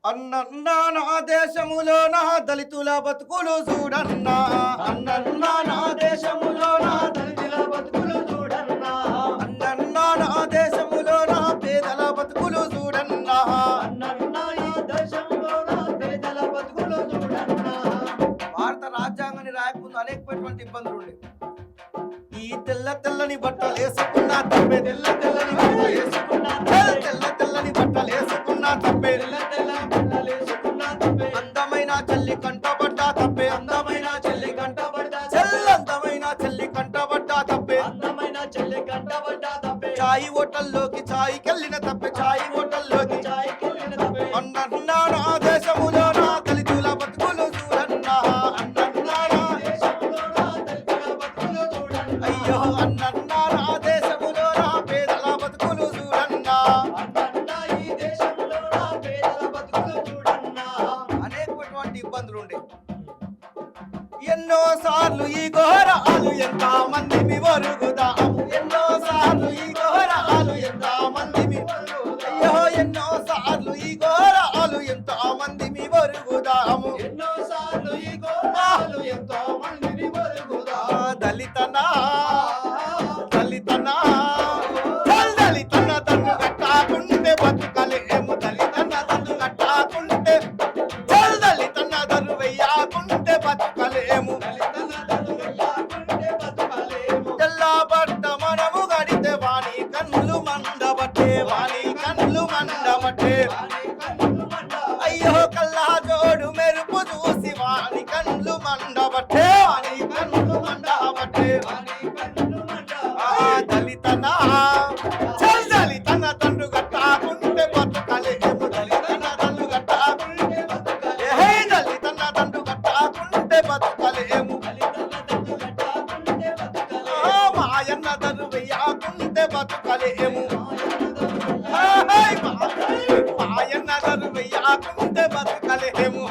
అన్నన్నా నా దేశములో నా దళితుల బతుకులు చూడన్నా. అన్నన్నా నా దేశములో నా దళితుల బతుకులు చూడన్నా. అన్నన్నా నా దేశములో నా పేదల బతుకులు చూడన్నా. అన్నన్నా ఈ దేశంలో నా పేదల బతుకులు చూడన్నా. భారత రాజ్యాంగాన్ని రాయకముందు అనేకమైనటువంటి ఇబ్బందులు ఉండే. ఈ తెల్ల తెల్లని బట్టలు వేసుకున్నా తప్పే, తెల్ల తెల్లని బట్టలు వేసుకున్నా తెల్ల తెల్లని బట్టలు వేసుకున్నా తప్పే, తెల్ల తెల్లని బట్టలు వేసుకున్నా తప్పే. అందమైన చెల్లి కంటబడ్డా తప్పే, అందమైన చెల్లి కంటబడ్డా అందమైన చెల్లి కంటబడ్డా తప్పే. అందమైన చెల్లి కంటబడ్డా తప్పే. చాయి హోటల్లోకి చాయికెళ్ళిన తప్పే, చాయి హోటల్లోకి చాయ్కెళ్ళిన తప్పే. అన్నన్నా నా దేశములో నా దళితుల బతుకులు చూడన్నా. అన్నన్నా నా దేశంలో నా దళితుల బతుకులు చూడన్నా. అయ్యో అన్నన్నా నా దేశములో నా పేదల బతుకులు చూడన్నా. అన్నన్నా ఈ దేశంలో నా పేదల బతుకులు చూడన్నా. అనేకమైనటువంటి ఇబ్బందులు ఉండే. ఎన్నో సార్లు ఈ ఘోరాలు ఎంత మంది మీ వరుగుదాము, ఎన్నో సార్లు ఈ ఘోరాలు ఎంత మంది మీ అయ్యో ఎన్నో సార్లు ఈ ఘోరాలు ఎంత మంది మీ వరుగుదాము. ఎన్నో సార్లు ఈ ఘోరాలు ఎంతో మందిని బలుగుదా. దళితనా దళితనా దళితన తన్ను కట్టాకుంటే బతుకలేము, దళితన తన్ను కట్టాకుంటే దళితన తను వెయ్యాకుంటే బతుకలేము. దళితన దళితులాకుంటే బతుకలేము. తెల్లబడ్డ మనము గడితే వాణి కన్నులు మండబట్టే, వాణి కన్నులు మండబట్టే. వాని కన్నులు మంట. అయ్యో కల్లా జోడు మెరుపు చూసి వాణి కన్నులు మండబట్టే, వాణి కన్నులు మండబట్టే. వాని కన్నులు మంట. ఆ దళితనా దళితన తండ్రు గట్టాకుంటే బతుకలేము, దళితన తండ్రు గట్టాకుంటే బతుకలేము. దళితన తండ్రు గట్టాకుంటే బతుకలేము. దళితుల దళితులాకుంటే బతుకలేము. మాయన్న తను వెయ్యాకుంటే బతుకలేము. మాయన్న మాయన్న తను వెయ్యాకుంటే బతుకలేము.